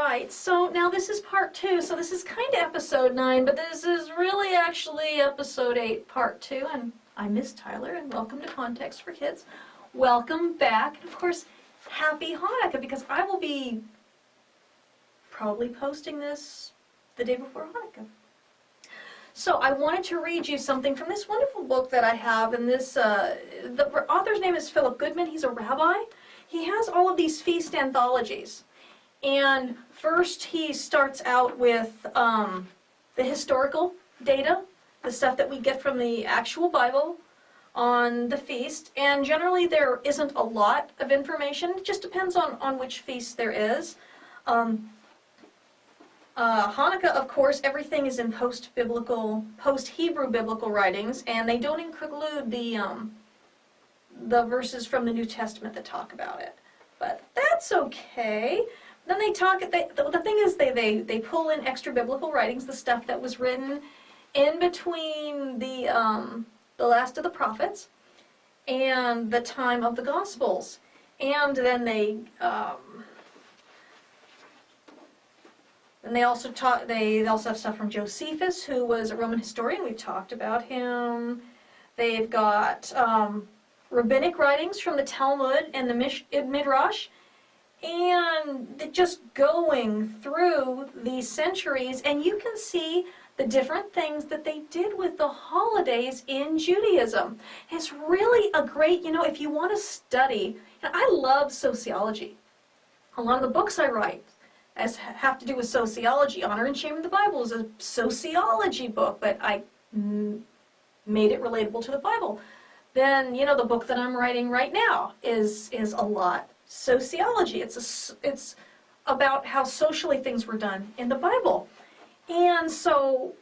right, so now this is part 2, so this is kind of episode 9, but this is really actually episode 8, part 2, and I'm Miss Tyler, and welcome to Context for Kids. Welcome back, and of course, happy Hanukkah, because I will be probably posting this the day before Hanukkah. So I wanted to read you something from this wonderful book that I have, and this, the author's name is Philip Goodman. He's a rabbi. He has all of these feast anthologies. And first he starts out with the historical data, the stuff that we get from the actual Bible on the feast. And generally there isn't a lot of information. It just depends on which feast there is. Hanukkah, of course, everything is in post-biblical, post-Hebrew biblical writings, and they don't include the verses from the New Testament that talk about it. But that's okay. Then they talk. The thing is, they pull in extra biblical writings, the stuff that was written in between the last of the prophets and the time of the Gospels, and then they also have stuff from Josephus, who was a Roman historian. We've talked about him. They've got rabbinic writings from the Talmud and the Midrash, and just going through these centuries, and you can see the different things that they did with the holidays in Judaism. It's really a great, if you want to study, I love sociology. A lot of the books I write have to do with sociology. Honor and Shame in the Bible is a sociology book, but I made it relatable to the Bible. Then, the book that I'm writing right now is a lot sociology. It's about how socially things were done in the Bible. And so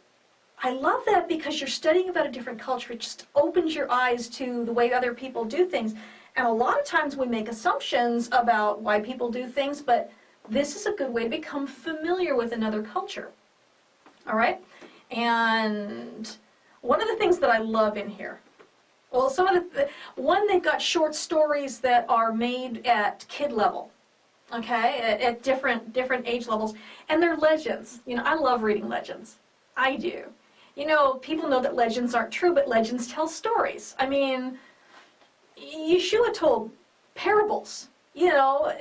I love that because you're studying about a different culture. It just opens your eyes to the way other people do things. And a lot of times we make assumptions about why people do things, but this is a good way to become familiar with another culture. All right? And one of the things that I love in here, well, they've got short stories that are made at kid level, okay, at different age levels, and they're legends. I love reading legends. I do. People know that legends aren't true, but legends tell stories. I mean, Yeshua told parables, The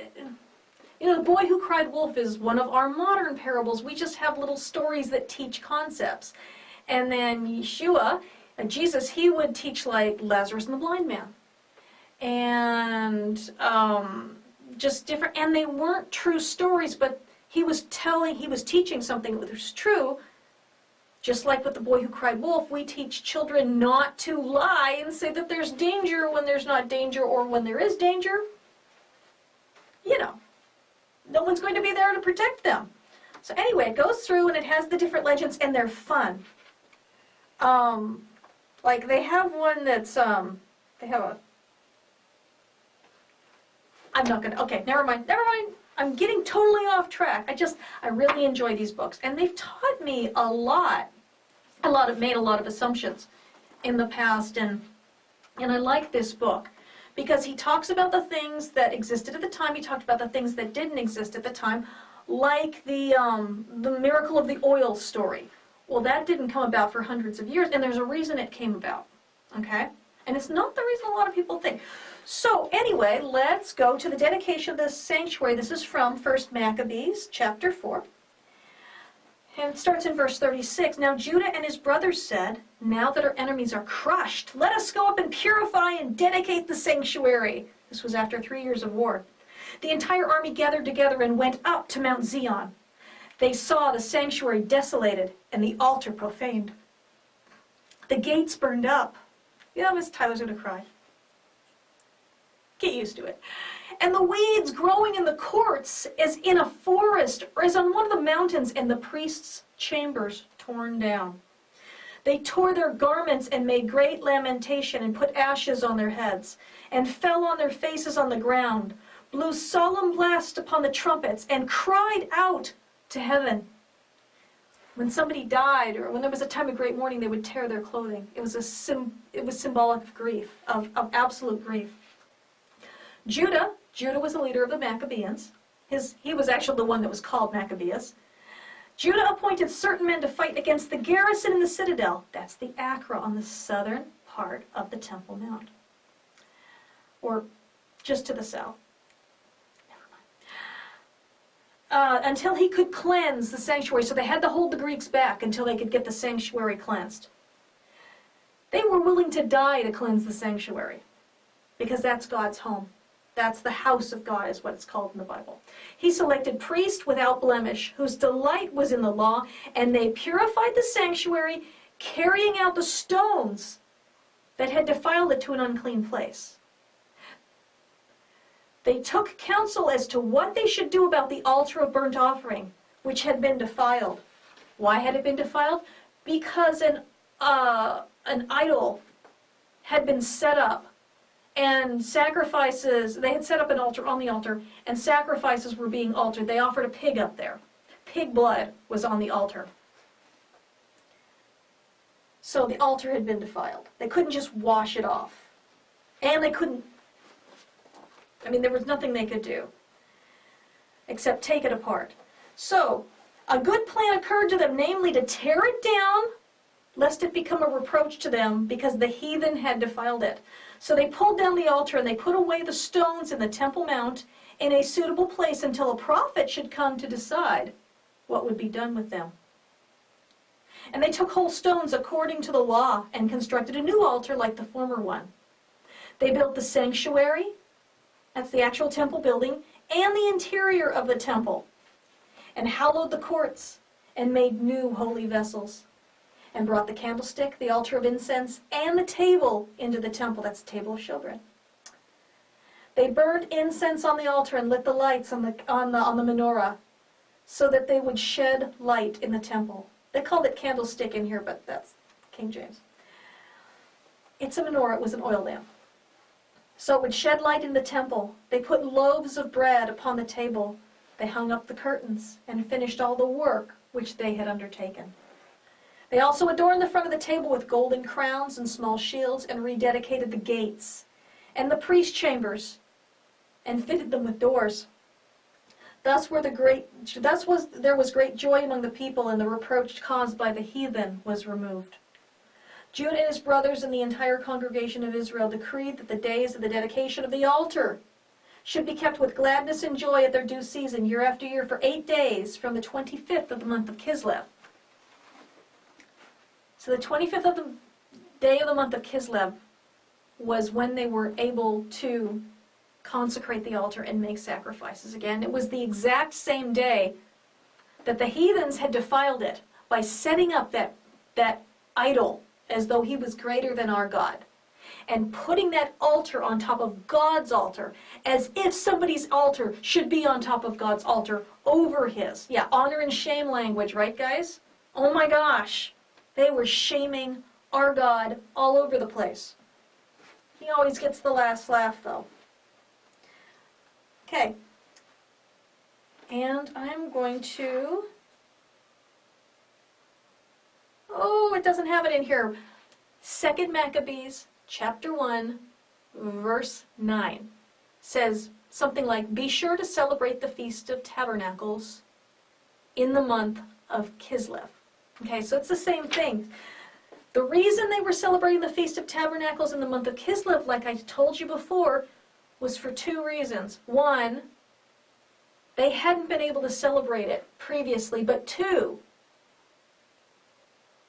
Boy Who Cried Wolf is one of our modern parables. We just have little stories that teach concepts. And then Yeshua, Jesus, he would teach like Lazarus and the blind man. And just different, and they weren't true stories, but he was teaching something that was true. Just like with The Boy Who Cried Wolf, we teach children not to lie and say that there's danger when there's not danger, or when there is danger. No one's going to be there to protect them. So anyway, it goes through and it has the different legends, and they're fun. Like they have one that's, I'm not going to, okay, never mind. I'm getting totally off track. I really enjoy these books. And they've taught me a lot. Made a lot of assumptions in the past, and I like this book. Because he talks about the things that existed at the time, he talked about the things that didn't exist at the time, like the miracle of the oil story. Well, that didn't come about for hundreds of years, and there's a reason it came about, okay? And it's not the reason a lot of people think. So anyway, let's go to the dedication of the sanctuary. This is from 1 Maccabees, chapter 4. And it starts in verse 36. Now Judah and his brothers said, now that our enemies are crushed, let us go up and purify and dedicate the sanctuary. This was after 3 years of war. The entire army gathered together and went up to Mount Zion. They saw the sanctuary desolated and the altar profaned. The gates burned up. Miss Tyler's going to cry. Get used to it. And the weeds growing in the courts as in a forest, or as on one of the mountains, and the priests' chambers torn down. They tore their garments and made great lamentation, and put ashes on their heads, and fell on their faces on the ground, blew solemn blasts upon the trumpets, and cried out to heaven. When somebody died, or when there was a time of great mourning, they would tear their clothing. It was symbolic of grief, of absolute grief. Judah was a leader of the Maccabeans. He was actually the one that was called Maccabeus. Judah appointed certain men to fight against the garrison in the citadel. That's the Acra on the southern part of the Temple Mount. Or just to the south. Until he could cleanse the sanctuary. So they had to hold the Greeks back until they could get the sanctuary cleansed. They were willing to die to cleanse the sanctuary, because that's God's home. That's the house of God, is what it's called in the Bible. He selected priests without blemish, whose delight was in the law, and they purified the sanctuary, carrying out the stones that had defiled it to an unclean place. They took counsel as to what they should do about the altar of burnt offering, which had been defiled. Why had it been defiled? Because an idol had been set up, and sacrifices, they had set up an altar on the altar, and sacrifices were being altered. They offered a pig up there. Pig blood was on the altar. So the altar had been defiled. They couldn't just wash it off. And they couldn't, there was nothing they could do except take it apart. So a good plan occurred to them, namely to tear it down, lest it become a reproach to them, because the heathen had defiled it. So they pulled down the altar and they put away the stones in the Temple Mount in a suitable place until a prophet should come to decide what would be done with them. And they took whole stones according to the law and constructed a new altar like the former one. They built the sanctuary, that's the actual temple building, and the interior of the temple, and hallowed the courts, and made new holy vessels, and brought the candlestick, the altar of incense, and the table into the temple. That's the table of showbread. They burned incense on the altar and lit the lights on the menorah, so that they would shed light in the temple. They called it candlestick in here, but that's King James. It's a menorah. It was an oil lamp. So it would shed light in the temple. They put loaves of bread upon the table. They hung up the curtains and finished all the work which they had undertaken. They also adorned the front of the table with golden crowns and small shields, and rededicated the gates and the priest chambers, and fitted them with doors. There was great joy among the people, and the reproach caused by the heathen was removed. Judah and his brothers and the entire congregation of Israel decreed that the days of the dedication of the altar should be kept with gladness and joy at their due season, year after year, for 8 days, from the 25th of the month of Kislev. So the 25th of the day of the month of Kislev was when they were able to consecrate the altar and make sacrifices again. It was the exact same day that the heathens had defiled it by setting up that idol as though he was greater than our God, and putting that altar on top of God's altar, as if somebody's altar should be on top of God's altar over his. Yeah, honor and shame language, right, guys? Oh my gosh. They were shaming our God all over the place. He always gets the last laugh, though. Okay. And I'm going to... Oh, it doesn't have it in here. 2 Maccabees, chapter 1, verse 9, says something like, "Be sure to celebrate the Feast of Tabernacles in the month of Kislev." Okay, so it's the same thing. The reason they were celebrating the Feast of Tabernacles in the month of Kislev, like I told you before, was for 2 reasons. 1, they hadn't been able to celebrate it previously, but 2,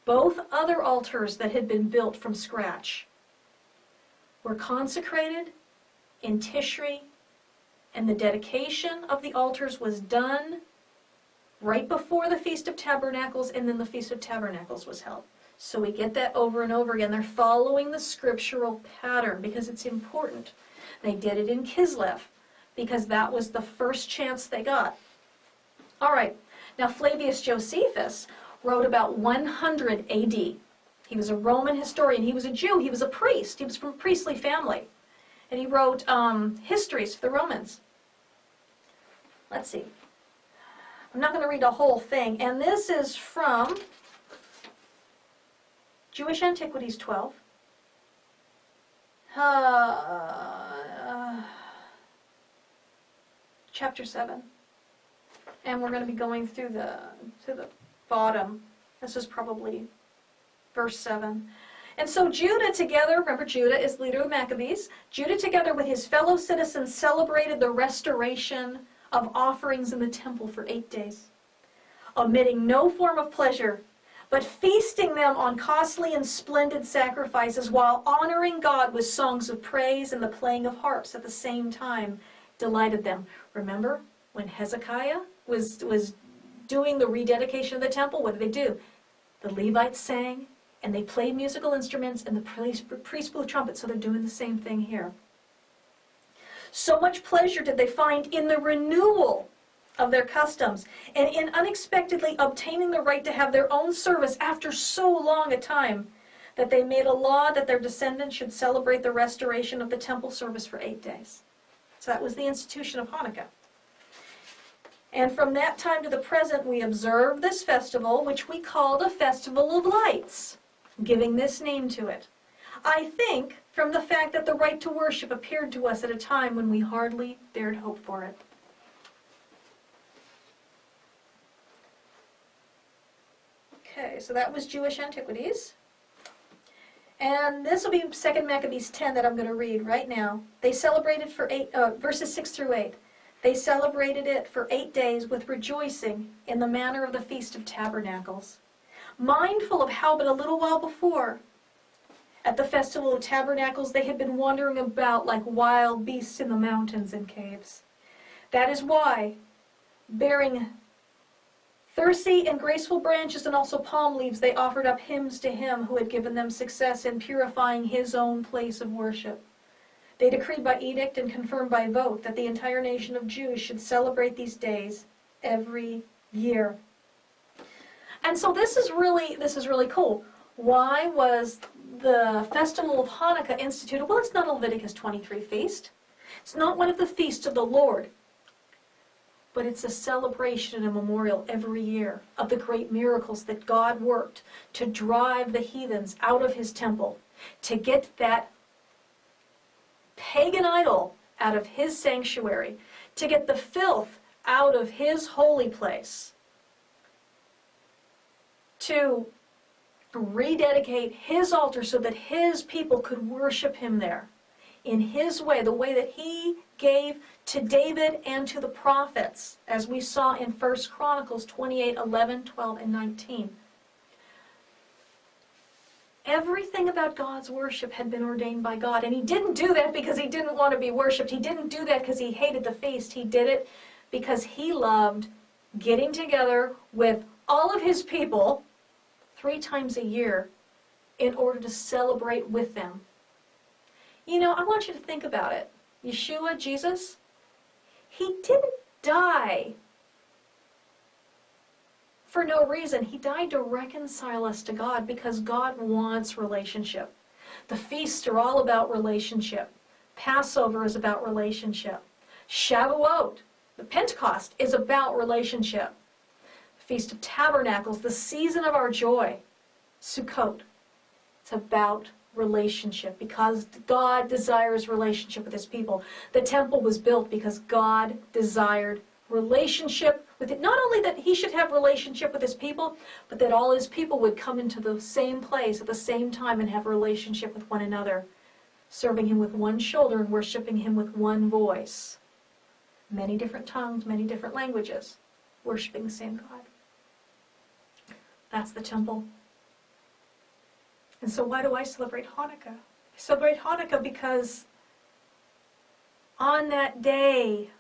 both other altars that had been built from scratch were consecrated in Tishri, and the dedication of the altars was done right before the Feast of Tabernacles, and then the Feast of Tabernacles was held. So we get that over and over again. They're following the scriptural pattern because it's important. They did it in Kislev because that was the first chance they got. All right, now Flavius Josephus wrote about 100 AD. He was a Roman historian. He was a Jew. He was a priest. He was from a priestly family. And he wrote histories for the Romans. Let's see. I'm not going to read the whole thing. And this is from Jewish Antiquities 12. Chapter 7. And we're going to be going through to the bottom. This is probably verse 7. And so Judah together, remember Judah is leader of Maccabees, Judah together with his fellow citizens celebrated the restoration of offerings in the temple for 8 days, omitting no form of pleasure, but feasting them on costly and splendid sacrifices while honoring God with songs of praise and the playing of harps at the same time delighted them. Remember when Hezekiah was doing the rededication of the temple, what did they do? The Levites sang, and they played musical instruments, and the priests blew trumpets, so they're doing the same thing here. So much pleasure did they find in the renewal of their customs, and in unexpectedly obtaining the right to have their own service after so long a time, that they made a law that their descendants should celebrate the restoration of the temple service for 8 days. So that was the institution of Hanukkah. And from that time to the present, we observe this festival, which we call the Festival of Lights, giving this name to it. I think from the fact that the right to worship appeared to us at a time when we hardly dared hope for it. Okay, so that was Jewish antiquities. And this will be 2 Maccabees 10 that I'm going to read right now. They celebrated for verses 6 through 8. They celebrated it for 8 days with rejoicing in the manner of the Feast of Tabernacles, mindful of how but a little while before, at the Festival of Tabernacles, they had been wandering about like wild beasts in the mountains and caves. That is why, bearing thirsty and graceful branches and also palm leaves, they offered up hymns to him who had given them success in purifying his own place of worship. They decreed by edict and confirmed by vote that the entire nation of Jews should celebrate these days every year. And so this is really cool. Why was the festival of Hanukkah instituted? Well, it's not a Leviticus 23 feast. It's not one of the feasts of the Lord. But it's a celebration and a memorial every year of the great miracles that God worked to drive the heathens out of his temple, to get that pagan idol out of his sanctuary, to get the filth out of his holy place, to rededicate his altar so that his people could worship him there in his way, the way that he gave to David and to the prophets, as we saw in 1 Chronicles 28, 11, 12, and 19. Everything about God's worship had been ordained by God, and he didn't do that because he didn't want to be worshipped. He didn't do that because he hated the feast. He did it because he loved getting together with all of his people 3 times a year in order to celebrate with them. You know, I want you to think about it. Yeshua, Jesus, he didn't die for no reason. He died to reconcile us to God because God wants relationship. The feasts are all about relationship. Passover is about relationship. Shavuot, the Pentecost, is about relationship. Feast of Tabernacles, the season of our joy. Sukkot, it's about relationship because God desires relationship with his people. The temple was built because God desired relationship with it. Not only that he should have relationship with his people, but that all his people would come into the same place at the same time and have relationship with one another, serving him with one shoulder and worshiping him with one voice. Many different tongues, many different languages, worshiping the same God. That's the temple. And so why do I celebrate Hanukkah? I celebrate Hanukkah because on that day,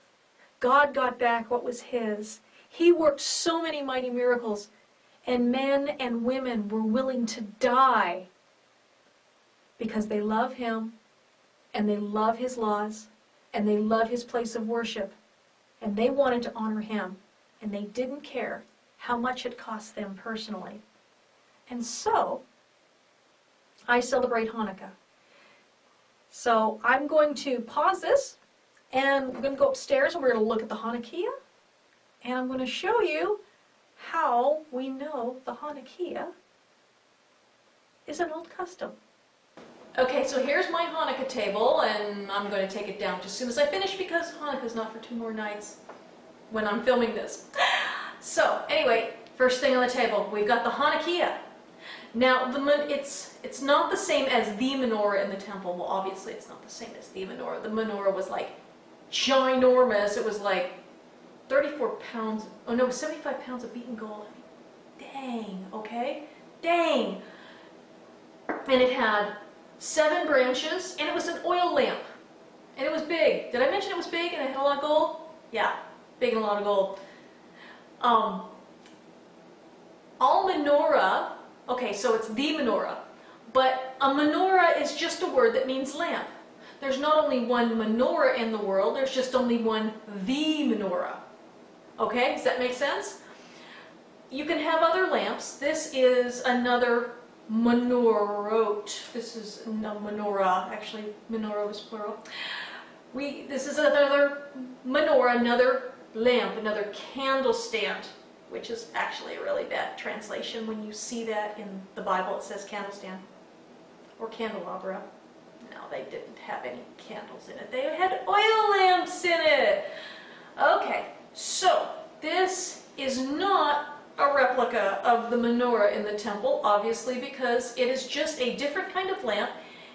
God got back what was his. He worked so many mighty miracles, and men and women were willing to die because they love him, and they love his laws, and they love his place of worship, and they wanted to honor him, and they didn't care how much it cost them personally. And so, I celebrate Hanukkah. So I'm going to pause this, and we're going to go upstairs, and we're going to look at the Hannukiah, and I'm going to show you how we know the Hannukiah is an old custom. Okay, so here's my Hanukkah table, and I'm going to take it down as soon as I finish because Hanukkah's not for 2 more nights. when I'm filming this. So anyway, first thing on the table, we've got the Hannukiah. Now, it's not the same as the menorah in the temple. Well, obviously it's not the same as the menorah. The menorah was like ginormous. It was like 34 pounds, oh no, 75 pounds of beaten gold. Dang, okay? Dang. And it had 7 branches, and it was an oil lamp. And it was big. Did I mention it was big and it had a lot of gold? Yeah, big and a lot of gold. All menorah, okay, so it's the menorah, but a menorah is just a word that means lamp. There's not only one menorah in the world, there's just only one the menorah. Okay, does that make sense? You can have other lamps. This is another menorot. This is no menorah, actually menorah is plural. This is another menorah, another lamp, another candle stand, which is actually a really bad translation. When you see that in the Bible, it says candle stand or candelabra. No, they didn't have any candles in it. They had oil lamps in it. Okay, so this is not a replica of the menorah in the temple, obviously, because it is just a different kind of lamp,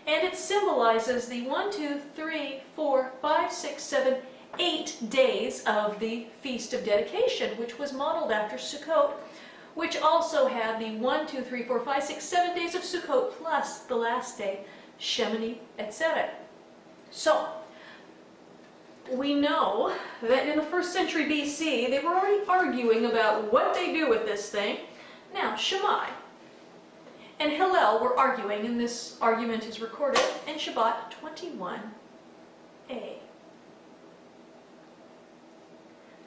and it symbolizes the 1, 2, 3, 4, 5, 6, 7, 8 days of the Feast of Dedication, which was modeled after Sukkot, which also had the 1, 2, 3, 4, 5, 6, 7 days of Sukkot plus the last day, Shemini, etc. So, we know that in the 1st century BC, they were already arguing about what they do with this thing. Now, Shammai and Hillel were arguing, and this argument is recorded in Shabbat 21a.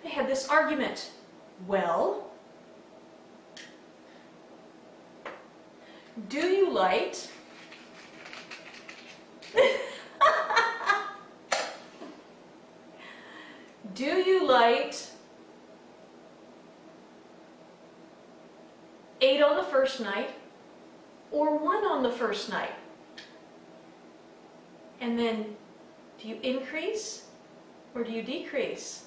They had this argument. Well, do you light do you light 8 on the first night or 1 on the first night? And then do you increase or do you decrease?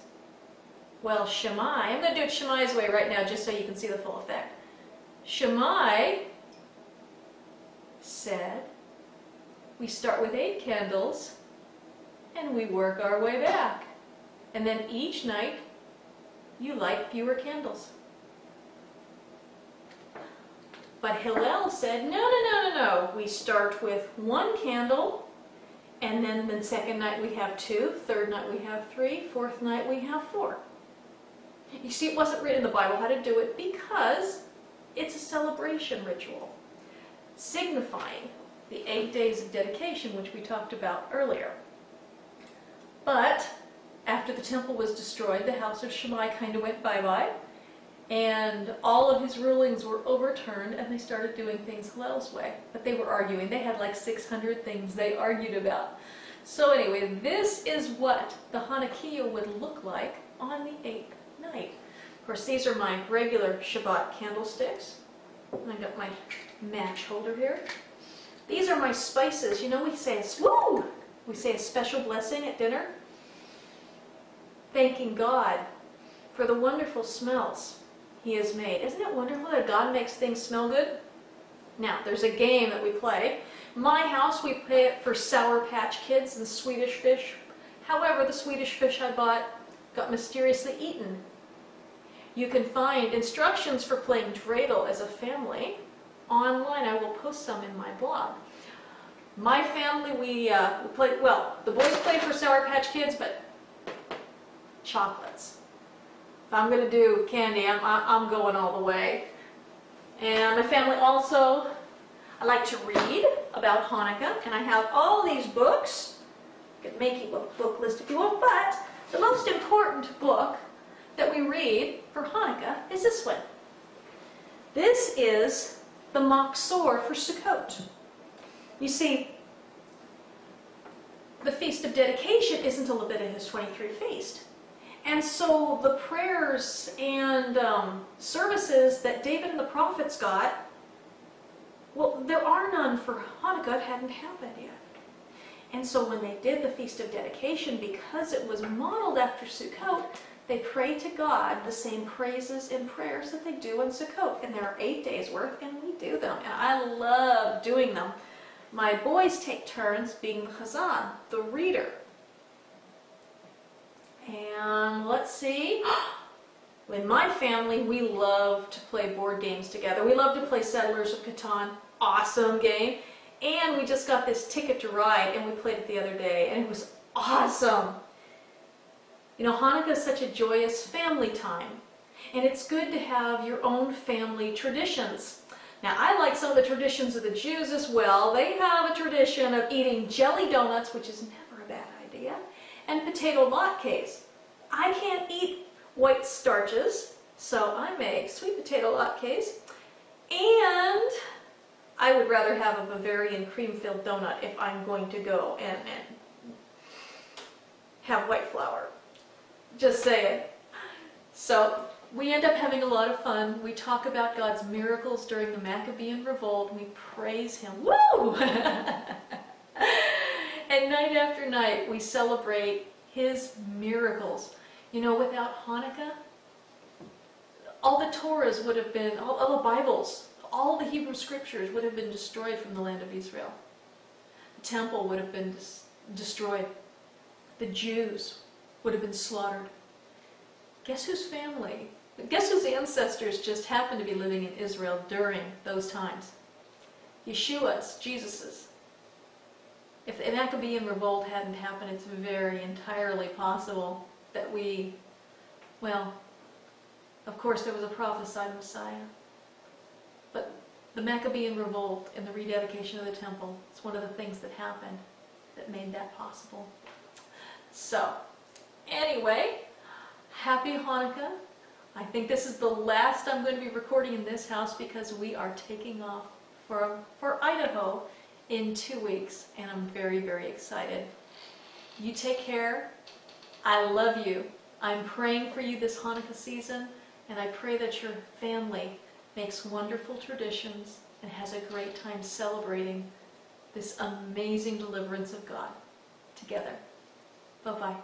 Well, Shammai, I'm going to do it Shammai's way right now just so you can see the full effect. Shammai said, we start with 8 candles and we work our way back. And then each night you light fewer candles. But Hillel said, no. We start with 1 candle, and then the second night we have 2, third night we have 3, fourth night we have 4. You see, it wasn't written in the Bible how to do it because it's a celebration ritual, signifying the 8 days of dedication, which we talked about earlier. But after the temple was destroyed, the house of Shammai kind of went bye-bye, and all of his rulings were overturned, and they started doing things Hillel's way. But they were arguing. They had like 600 things they argued about. So anyway, this is what the Hannukiah would look like on the 8th night. Of course, these are my regular Shabbat candlesticks. And I got my match holder here. These are my spices. You know, we say a special blessing at dinner, thanking God for the wonderful smells He has made. Isn't it wonderful that God makes things smell good? Now, there's a game that we play. In my house, we play it for Sour Patch Kids and Swedish Fish. However, the Swedish fish I bought got mysteriously eaten. You can find instructions for playing dreidel as a family online. I will post some in my blog. My family, we play, well, the boys play for Sour Patch Kids, but chocolates. If I'm going to do candy, I'm going all the way. And my family also, I like to read about Hanukkah, and I have all these books. I can make you a book list if you want, but the most important book that we read for Hanukkah is this one. This is the Machzor for Sukkot. You see, the Feast of Dedication isn't a Leviticus 23 feast. And so the prayers and services that David and the prophets got, well, there are none for Hanukkah. It hadn't happened yet. And so when they did the Feast of Dedication, because it was modeled after Sukkot, they pray to God the same praises and prayers that they do in Sukkot. And there are 8 days worth, and we do them. And I love doing them. My boys take turns being the chazan, the reader. And let's see. In my family, we love to play board games together. We love to play Settlers of Catan. Awesome game. And we just got this Ticket to Ride, and we played it the other day, and it was awesome. You know, Hanukkah is such a joyous family time, and it's good to have your own family traditions. Now, I like some of the traditions of the Jews as well. They have a tradition of eating jelly donuts, which is never a bad idea, and potato latkes. I can't eat white starches, so I make sweet potato latkes, and I would rather have a Bavarian cream-filled donut if I'm going to go and have white flour. Just saying. So we end up having a lot of fun. We talk about God's miracles during the Maccabean Revolt. We praise Him. Woo! And night after night, we celebrate His miracles. You know, without Hanukkah, all the Torahs would have been, all the Bibles, all the Hebrew scriptures would have been destroyed from the land of Israel. The temple would have been destroyed. The Jews would have been slaughtered. Guess whose family, guess whose ancestors just happened to be living in Israel during those times? Yeshua's, Jesus's. If the Maccabean revolt hadn't happened, it's very entirely possible that we, well, of course there was a prophesied Messiah. But the Maccabean revolt and the rededication of the temple, it's one of the things that happened that made that possible. So, anyway, happy Hanukkah. I think this is the last I'm going to be recording in this house because we are taking off for Idaho in 2 weeks, and I'm very, very excited. You take care. I love you. I'm praying for you this Hanukkah season, and I pray that your family makes wonderful traditions and has a great time celebrating this amazing deliverance of God together. Bye-bye.